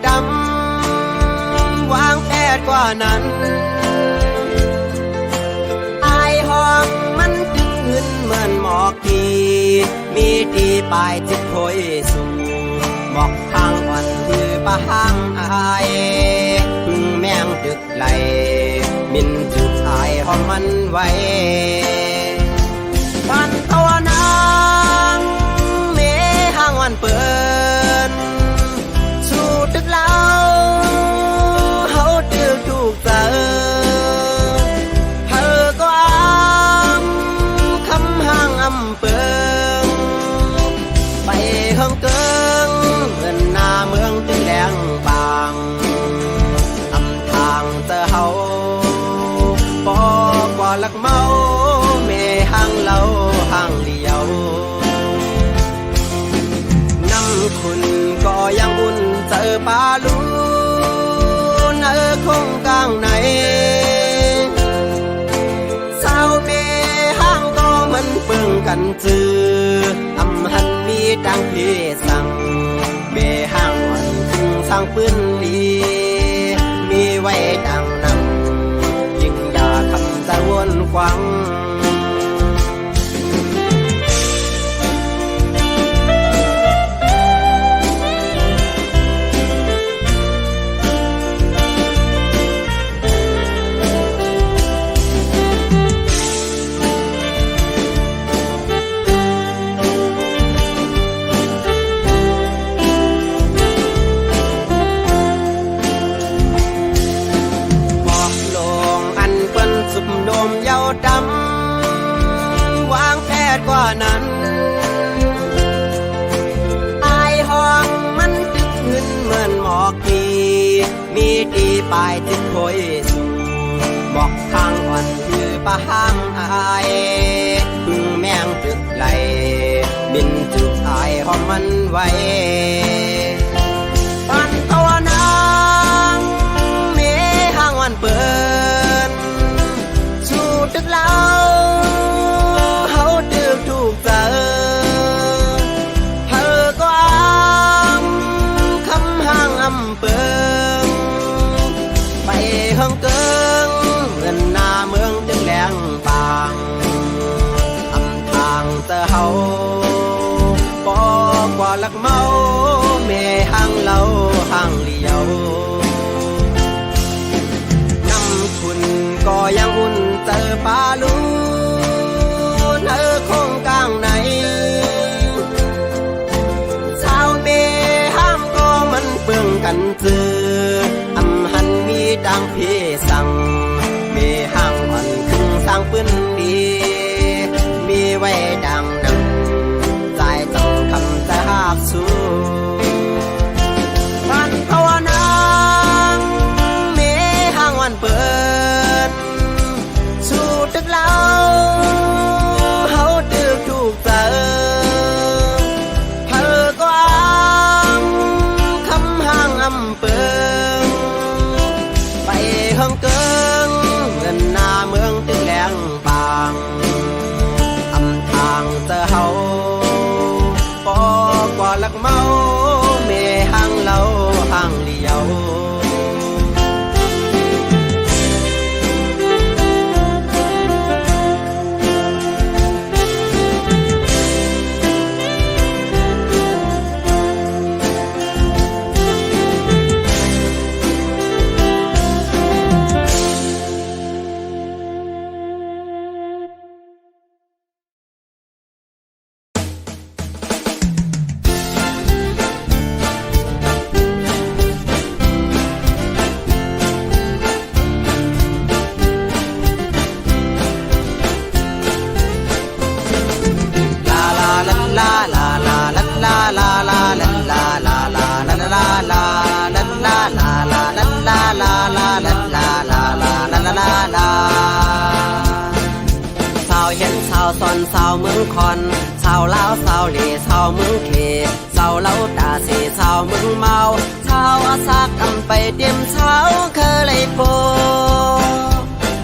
ดำวางแผนกว่านั้นอายห้องมันตึกขึ้นเหมือนหมอกทีมีตีปลายจิตโคยสูงหมอกทางอ่อนคือปะห้างอายพึ่งแมงตึกไหลมินจุดอายห้องมันไว้ปันตัวนางเมห้างวันเปิดสู่ตึกเล่าเขาตึกถูกเจอเธอก็คำห้างอำเปิงไปเฮิงเกิงเหมือนหน้าเมืองตึงแดงบางอำทางเจอเฮาปอกว่าลักเมาเมห้างเล่าห้างเดียวน้ำคุณก็ยังอุ่นเจอปลาลูนคงกลางไหนสาวเมห้างก็มันเปิงกันจืออำหันมีดังพี่สั่งเมห้างวันถึงสร้างปืนลีมีไว้ดังนั้นยิ่งอย่าคำจะวนควังเยาดำวางแผนกว่านั้นอายห้องมันตึกขึ้นเหมือนหมอกทีมีตีปลายจิตโคยสูงบอกทางอ่อนคือปะห้างอายพึ่งแมงตึกไหลบินจุดอายห้องมันไว้ปันตัวนางเมห้างวันเปิดตึกเล่าเขาตึกถูกเจอเธอก็คำห้างอำเปิงไปเฮิงเกิงเหมือนหน้าเมืองตึงแดงบางอำทางเจอเฮาปอกว่าลักเมาเมห้างเล่าห้างเลียวคุณก็ยังอุ่นเจอปลาลูนคงกลางไหนชาวเมห้ามก็มันเปื้องกันจืออำหันมีดังพี่สั่งเมห้างวันคึงสร้างปืนดีมีไว้ดังนั้นใจจังคำจะหากสู้ปันภาวนาเมห้างวันเปิดสู่ตึกเล่าเขาตึกถูกเจอเธอก็คำห้างอำเปิงไปเฮิงเกิงเงินหน้าเมืองตึงแดงบางอำทางเจอเฮาปอกว่าลักเมาเมห้างเล่าห้างเลียวสอนสาวเมืองคอนสาวลาวสาวเหล่สาวเมืองเขสาวเล่าตาสีสาวเมืองเมาสาวอาสากำไปเตรียมสาวเคยเลยโป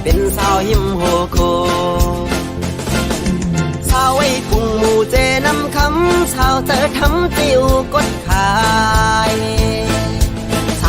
เป็นสาวหิมโหโคสาวไอ้กุ้งหมูเจน้ำคำสาวเจอทำติวกดขาย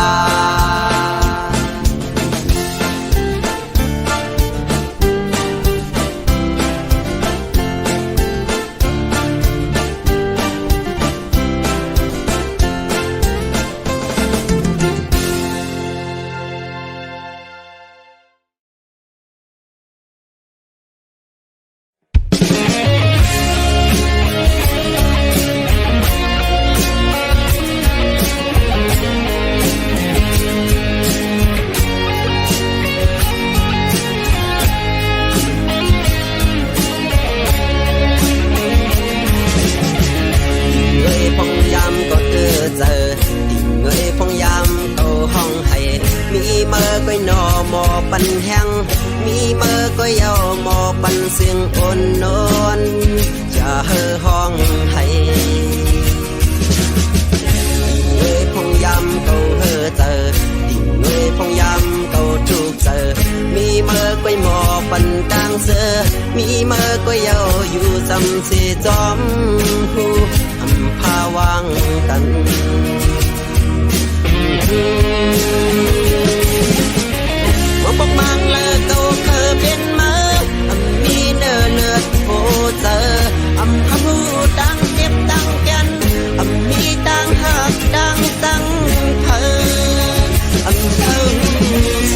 ดาปันแห้งมีเมื่อก็ยาวหมอปันเสียงอ่อนนอนจะเฮอห้องให้เงยพงยามเขาเฮอเจอดิ่งเงยพงยาม quay mò phần đang giờ mi mơ quay yêu dù dầm sẽ gióm hu âm pha vang cần một bóng mang lơ câu khờ bên mơ âm mi nơ lượt vô giờ âm hâm hu đang tiếp tăng chân âm mi đang hợp đang tăng thơ âm thơ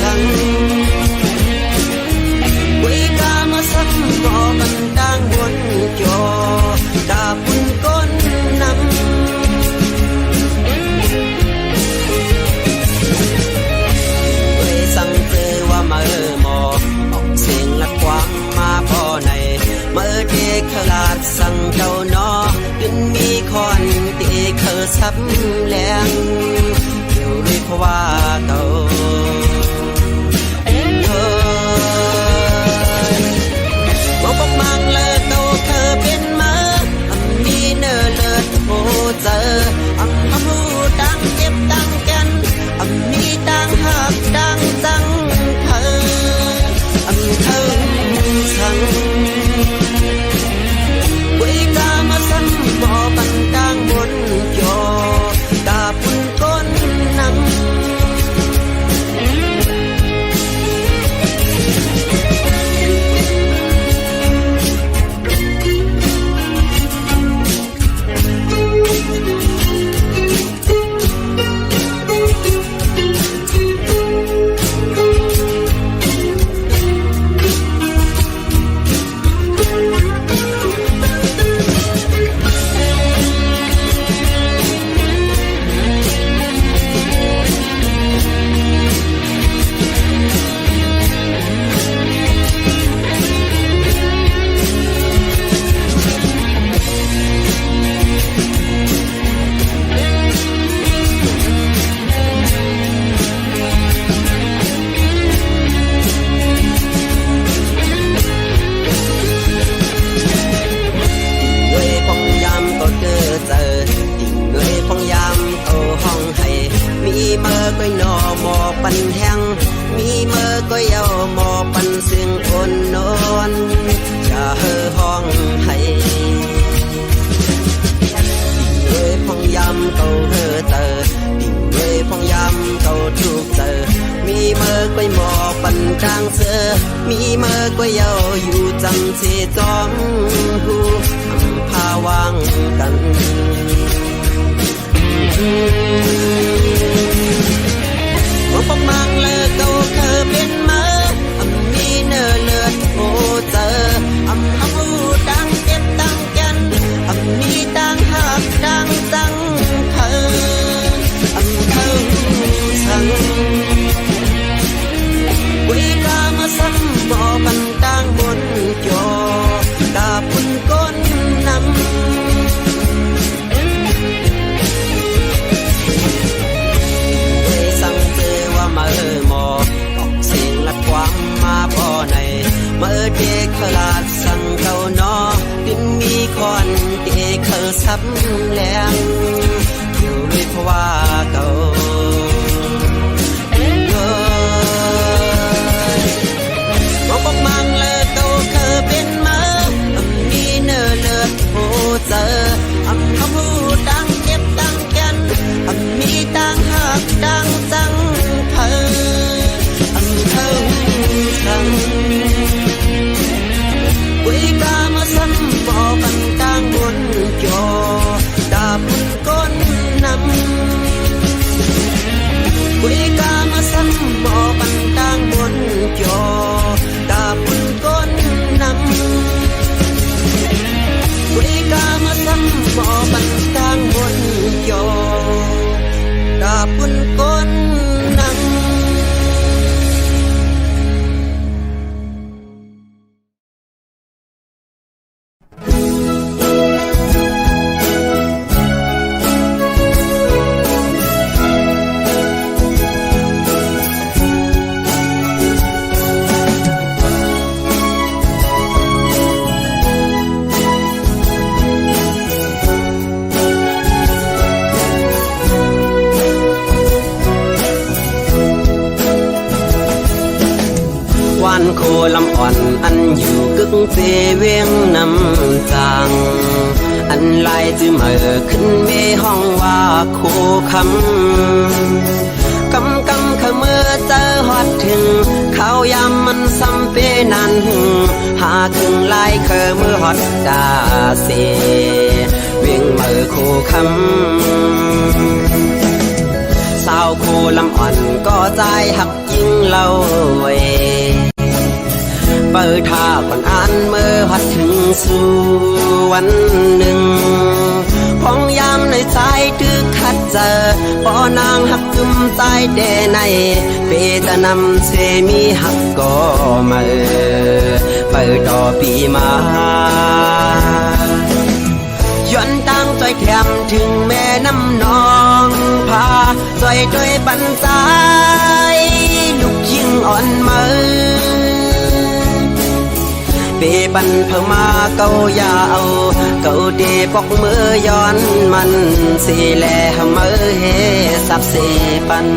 rằng quê ca mà sắp ngõ mình đang buồn cho đã buồn con năm quê sang tư qua mơ mò ọc xuyên lạc quang mà bò này mơ đê khờ lạt sang châu nó đừng mi con tê khờ sắp lẹn nhiều đi qua cầu bóng mang lơ câu thơ bên mơ âm mi nơ lượt vô giờ âm hâm hu đang tiếp tăng chân âm mi đang hợp đang tăng thơ âm thơ rằng quê ca mà sân bỏ bằng đang muốn cho đã buồn con nắng quay nọ mòปันแห้งมีเมื่อก็ยาวมอปันเสียงอ่อนนอนจะเฮอห้องให้ดิ่งเลยพองยำเก่าเฮอเตอดิ่งเลยพองยำเก่าทุกเตอมีเมื่อก็มอปันจางเสือมีเมื่อก็ยาวอยู่จำเสียจอมหูอำพาวางกันบองmang lơ câu khờ bên mơ âm mi nơ lượt vô giờ âm hâm hu đang tiếp tăng chân âm mi đang hợp đang tăng thơ âm thơ rằng quê ca mà sắp bỏ bằng đang buồn cho đã buồn con nămมอมอออกเสียงลัดความมาบ่อในเมื่อเด็กขลาดสั่งเก่าน้อดินมีคอนเด็กเขาซับแรงอยู่ด้วยเพราะว่าเก่าบ วันโคลำอ่อนอันอยู่กึกเจเวียงน้ำจางอันลายจือเมื่อขึ้นเมห้องว่าโคคำกำขมือเจอฮอดถึงเขายามมันซ้ำเปนันหาถึงลายเคอมือฮอดดาเสเวียงเมื่อโคคำสาวโคลำอ่อนก็ใจหักยิ่งเล่าไว้เปิดท่าก่อนอ่านเมื่อหัดถึงสู่วันหนึ่งพองยามในใจตึกขัดเจอปอนางหักกึมใจเดในเปจะนำเสมีหักก็มาเปิดต่อปีมาย้อนตั้งใจแถมถึงแม่น้ำนองพาใจด้วยบันใจลูกยิ่งอ่อนมือเปบันเพิ่มมาเก้ายาเอาเก้าเดปอกมือย้อนมันสีแลมือเฮสับเสปัน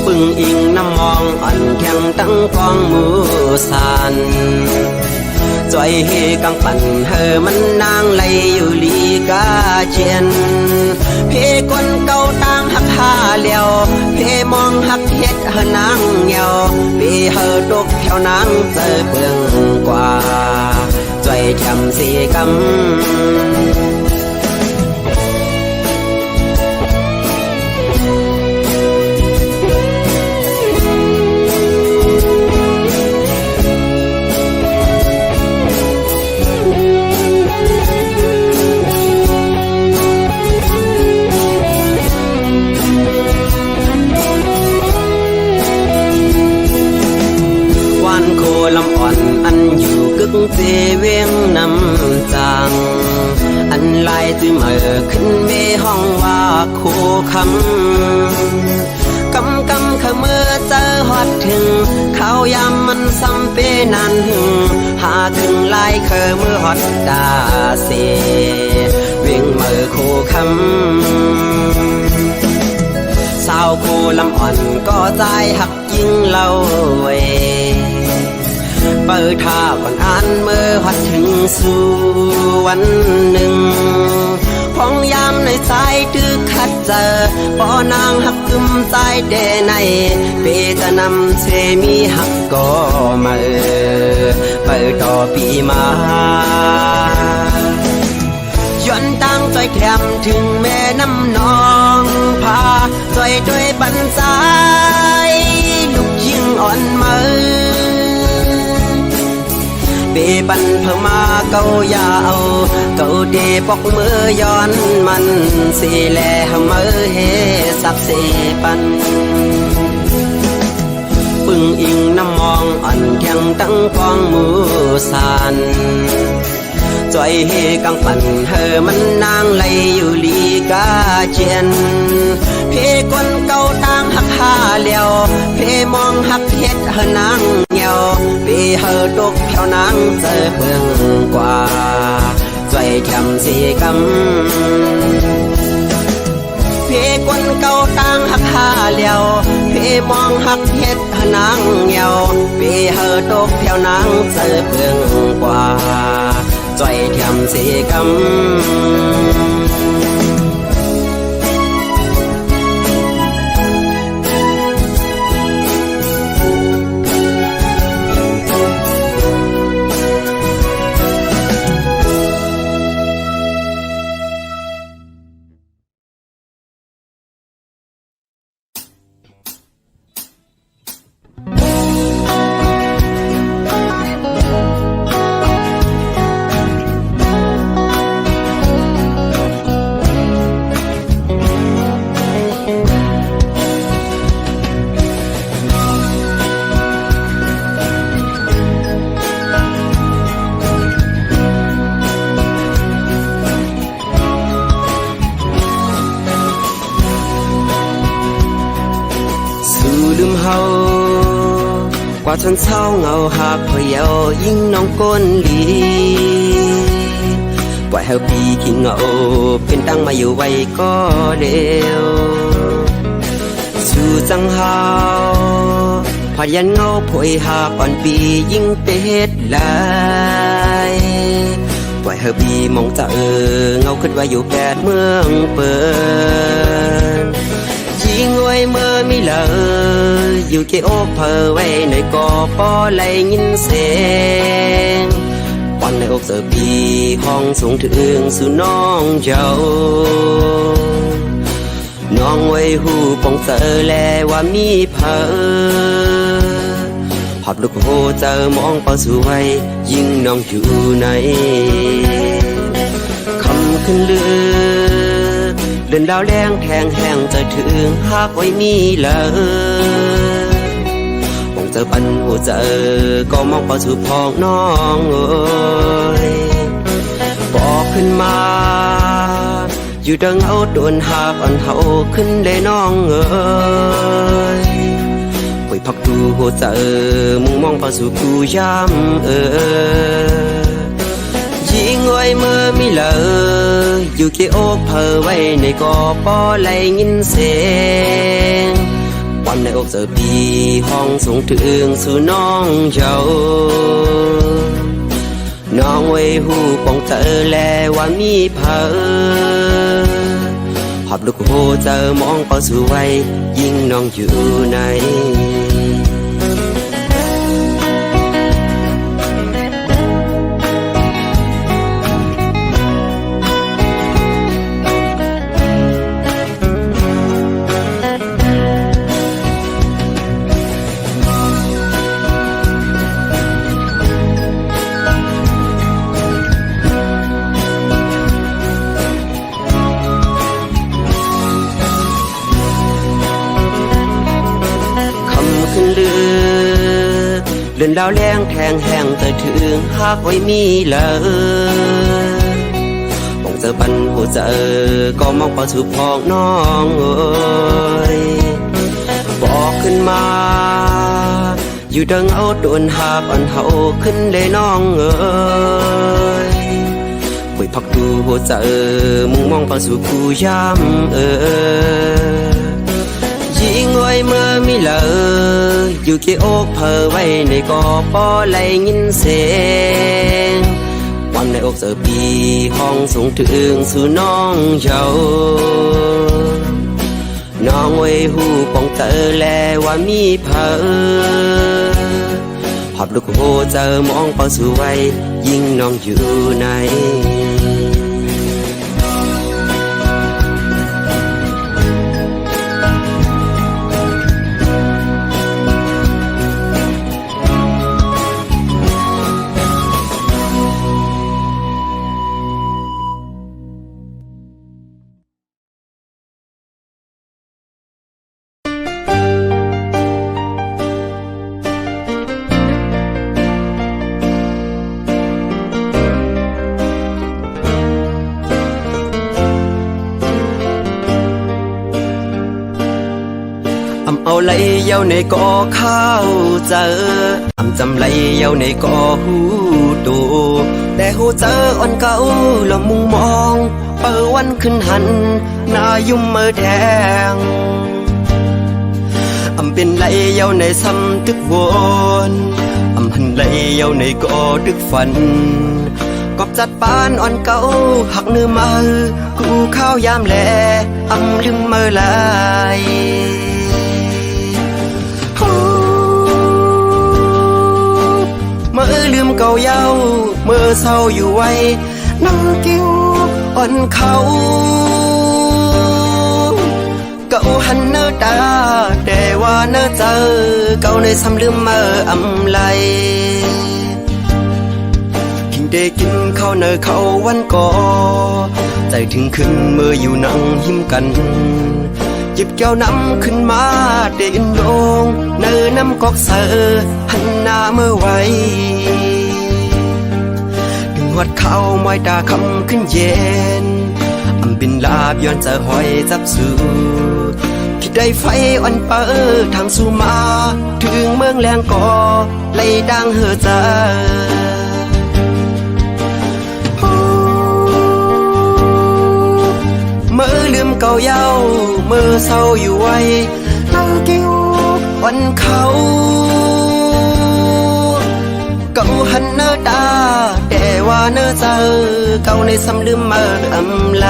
ปึงอิงน้ำมองอ่อนแข็งตั้งกองมือสานจอยเฮกังปั่นเฮมันนางไหลอยู่ลีกาเจียนเพคนเก่าต่างหักหาเลียวเพมองหักเฮ็ดเฮนางเหี่ยวเพเฮตกแถวนางเจอเปลืองกว่าจอยทำสีกำลำอ่อนอันอยู่กึกเจเวียงน้ำจางอันลายจือเมื่อขึ้นเมห้องว่าโคคำขมือเจอฮอดถึงเขายามมันซ้ำเปนันหาถึงลายเคอมือฮอดดาเสเวียงเมื่อโคคำสาวโคลำอ่อนก็ใจหักยิ่งเล่าไว้เปิดท่าก่อนอ่านเมื่อหัดถึงสู่วันหนึ่งพองยามในใจตึกขัดเจอปอนางหักกึมใจเดในเปจะนำเสมีหักก็มาเปิดต่อปีมาย้อนตั้งใจแถมถึงแม่น้ำนองพาใจด้วยบันใจลูกยิ่งอ่อนมือเปบันเพิ่มมาเก้ายาเอาเก้าเดปอกมือย้อนมันสีแลมือเฮสับเสปันปึงอิงน้ำมองอ่อนแข็งตั้งกองมือสานจอยเฮกังปั่นเฮมันนางไหลอยู่ลีกาเจียนเพคนเก่าต่างหักหาเลียวเพมองหักเฮ็ดเฮนางเหี่ยวเพเฮตกแถวนางเจอเปลืองกว่าจอยทำสีกำเพคนเก่าต่างหักหาเลียวเพมองหักเฮ็ดเฮนางเหี่ยวเพเฮตกแถวนางเจอเปลืองกว่าจอยทำสีกำลืมเฮากว่าจนเศร้าเงาหักพะเยายิ่งน้องก้นลีปล่อยเฮาปีขี้เหงาเป็นตั้งมาอยู่ไว้ก็เดียวสู่จังเฮา พยันเงาผวยหาปอนปียิ่งเป็ดลายปล่อยเฮอบีมองจะเงาขึ้นว่าอยู่แปดเมืองเปิดยิงไว้เมื่อมีเลยอยู่เกโอเพอไว้ในกอปอไหลยินเสียงวันในอกเสือปีห้องสูงถึงสู่น้องเจ้าน้องไว้หูปองเจอแลว่ามีเพอพับลูกโหเจอมองเป้าสู่ไว้ยิ่งน้องอยู่ในคำขึ้นเลือเดินดาวแรงแทงแห้งจะถึงหากไว้มีเลยปองเจอปันหัวเจอก็มองเป้าสู่พองน้องเอ้ยบอกขึ้นมาอยู่ดังเอาโดนหากอันเฮาขึ้นได้น้องเอ้ยไปพักดูหัวใจมุ่งมองไปสู่กูย้ำยิงไว้เมื่อมีเลยอยู่เกี่ยวเพอไว้ในกอปอไหลยินเสียงวันในอกเจอปีห้องสูงถึงสู่น้องเจ้าน้องไว้หูปองเจอแลว่ามีเพอพับลูกโหเจอมองเป้าสู่ไว้ยิ่งน้องอยู่ในเดินดาวแรงแทงแห้งแต่ถึงหากไว้มีเลยปองเจอปันหัวเจอก็มองเป้าสู่พองน้องเอ้ยบอกขึ้นมาอยู่ดังเอาโดนหากอันเฮาขึ้นได้น้องเอ้ยไปพักดูหัวเจอมุ่งมองเป้าสู่กูย้ำยิงไว้เมื่อมีเลยอยู่เกี่ยวเพอไว้ในกอปอไหลยินเสียงวันในอกเสือปีห้องสูงถึงสู่น้องเจ้าน้องไว้หูปองเจอแลว่ามีเพอพับลูกโหเจอมองเป้าสู่ไว้ยิ่งน้องอยู่ในเอาไหลเยาในก่อข้าวเจอจำไหลเยาในก่อหูตูแต่หูเจออ่อนเก่าละมุงมองเปิดวันขึ้นหันหน้ายุ่มมือแทงเป็นไหลเยาในซ้ำตึกวนหันไหลเยาในก่อตึกฝันกอบจัดปานอ่อนเก่าหักเนื้อมือกูข้าวยามแลลืมมือลายเมื่อลืมเก่าเย้าเมื่อเศร้าอยู่ไว้น้องกิ้วอ่อนเขาเก่าหันเนื้อตาแต่ว่าเนื้อเจอเก่าในซ้ำลืมเมื่อไหลกินได้กินข้าวเนื้อเขาวันก่อใจถึงขึ้นเมื่ออยู่นั่งหิมกันหยิบแก้วน้ำขึ้นมาเดินลงเนื้อน้ำกอกเสือหันหน้าเมื่อไว้ดึงหัดเข้ามอยตาคำขึ้นเย็นบินลาบย้อนจะหอยจับสู่คิดได้ไฟอ่อนเปิดทางสู่มาถึงเมืองแรงก่อไล่ดังเหือใจเมื่อลืมเก่าเย้าเมื่อเศร้าอยู่ไว้นั่งกิ้ววันเขา เก่าหันเนื้อตาแต่ว่าเนื้อเจอเก่าในซ้ำลืมมาอำไล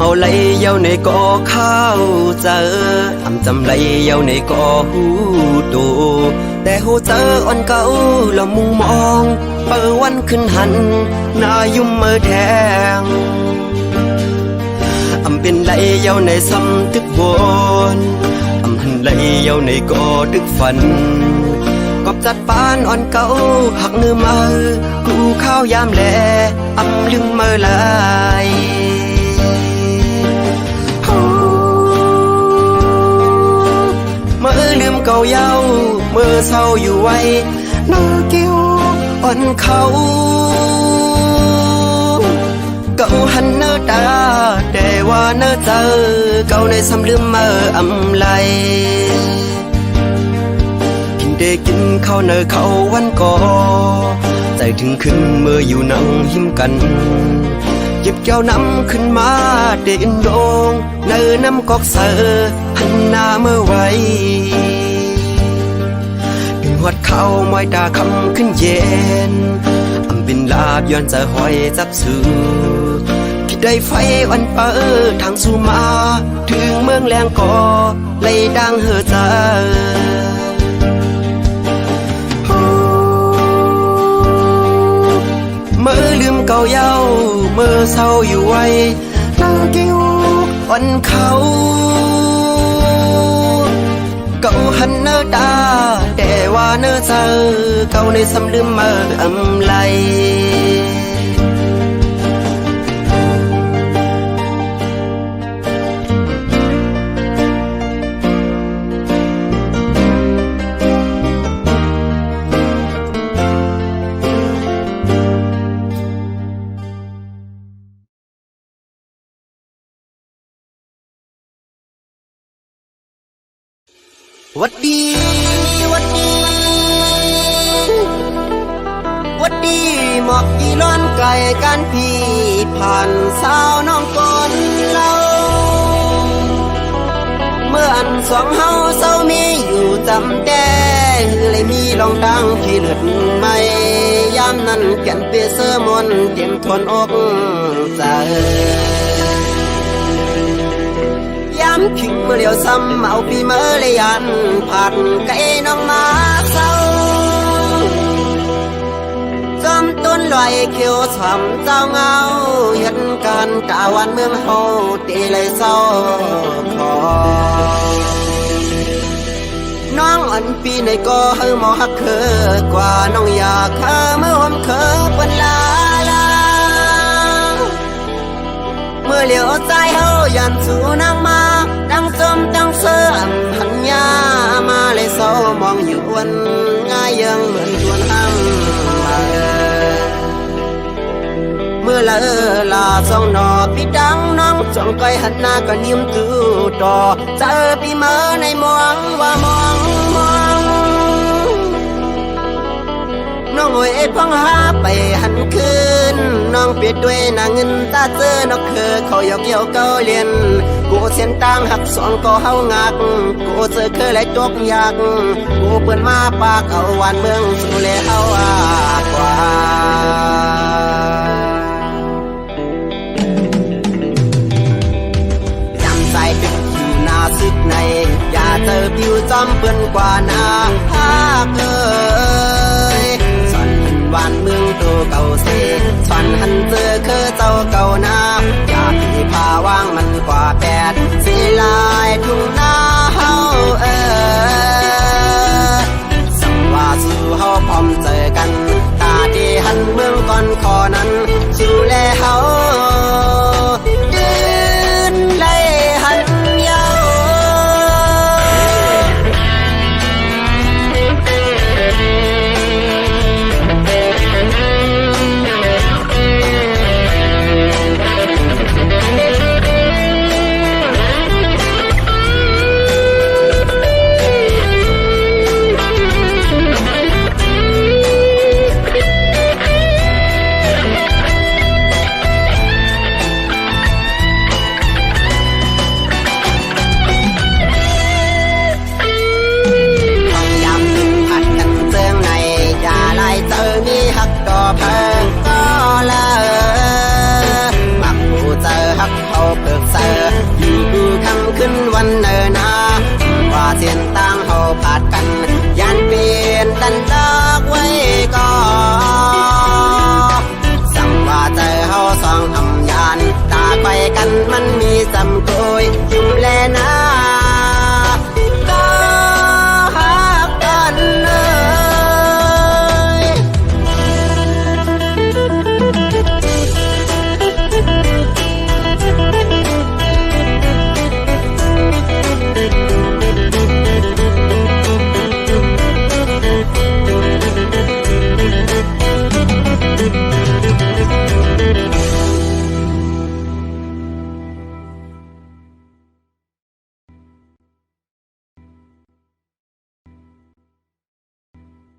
เอาไหลเยาในก่อข้าวเจอจำไหลเยาในก่อหูโตแต่หูเจออ่อนเก่าละมุงมองเปิดวันขึ้นหันหน้ายุ่มเมื่อแทงเป็นไหลเยาในซ้ำตึกบนหันไหลเยาในก่อตึกฝันกอบจัดปานอ่อนเก่าหักเนื้อมากูข้าวยามแลลืมเมื่อไหลเมื่อลืมเก่าเย้าเมื่อเศร้าอยู่ไว้หน้าเกี้ยวอ่อนเขาเก่าหันเนื้อตาแต่ว่าเนื้อเจอเก่าในซ้ำลืมเมื่ออำไลกินได้กินข้าวเนื้อเขาวันก่อใจถึงขึ้นเมื่ออยู่นั่งหิมกันหยิบแก้วน้ำขึ้นมาเดินโดงเนื้อน้ำกอกเสือหันหน้าเมื่อไว้ดึงหัดเข้ามอยตาคำขึ้นเย็นบินลาบย้อนจะหอยจับสื่อคิดได้ไฟวันเปิดทางสู่มาถึงเมืองแรงก่อเลยดังเหือใจเมื่อลืมเก่าเย้าเมื่อเศร้าอยู่ไว้หน้าเกี้ยวอ่อนเขาเก่าหันเนื้อตาแต่ว่าเนื้อเจอเก่าในซ้ำลืมเมื่ออำไลวัดดีวัดดีวัดดีหมอกกี่ล้อนไกลกันพี่ผ่านสาวน้องก่อนเราเมื่ออันสองเฮาเศร้ามีอยู่จำแต่เลยมีลองดังที่เลือดไม่ยามนั้นแก่นเปเสมนเต็มทนอกใจย้ำขิงเมื่อเลี้ยวซ้ำเอาปีเมื่อเลยยันผ่านไก่น้องมาเศร้าจอมต้นลอยเขียวฉ่ำเจ้าเงาเห็นการกาวันเมืองเฮาตีเลยเศร้าขอน้องอันปีในก็เฮามอฮักเคอกว่าน้องอยากเฮาเมื่อหอมเคอปันลาเมื่อเหลียวใจเฮายันสู่นางมาดังสมดังเสื่อมหันยามาเลยเศร้ามองอยู่วันง่ายยังเหมือนชวนห้ามเมื่อละลาสองนอพี่ดังน้องจ้องไกลหันหน้าก็นิ่มตู้ต่อเจอพี่เมื่อในมองว่ามองน้องโอยพังหาไปหันคืนน้องเปียดด้วยนางเงินตาเจอนกคือเขาอยากเกี่ยวเก้าเลียนกูเส้นต่างหักสองก็เฮางักกูเจอคือไหลตกยากกูเปิดมาปากเอาวันเมืองสู่แลเฮากว่ายำใส่ตึกอยู่หน้าซึกในอย่าเจอผิวจอมเปื้อนกว่านาภาควันเมืองตัวเก่าเสฉันหันเจอคือเจ้าเก่านาอยากที่พาว่างมันกว่าแปดสีลายทุ่งนาเฮาสังว่าสู่เฮาพร้อมเจอกันตาที่หันเมืองก่อนขอนั้นสู่แลเฮายืนไล่หันยาว กเขาเพิกเสออยู่คำขึ้นวันเนินนาว่าเส้นต่างเขาผาดกันยันเปลี่ยนดันเลิกไว้ก่อนสัมว่าใจเขาสองอำยานตาไปกันมันมีสำโกย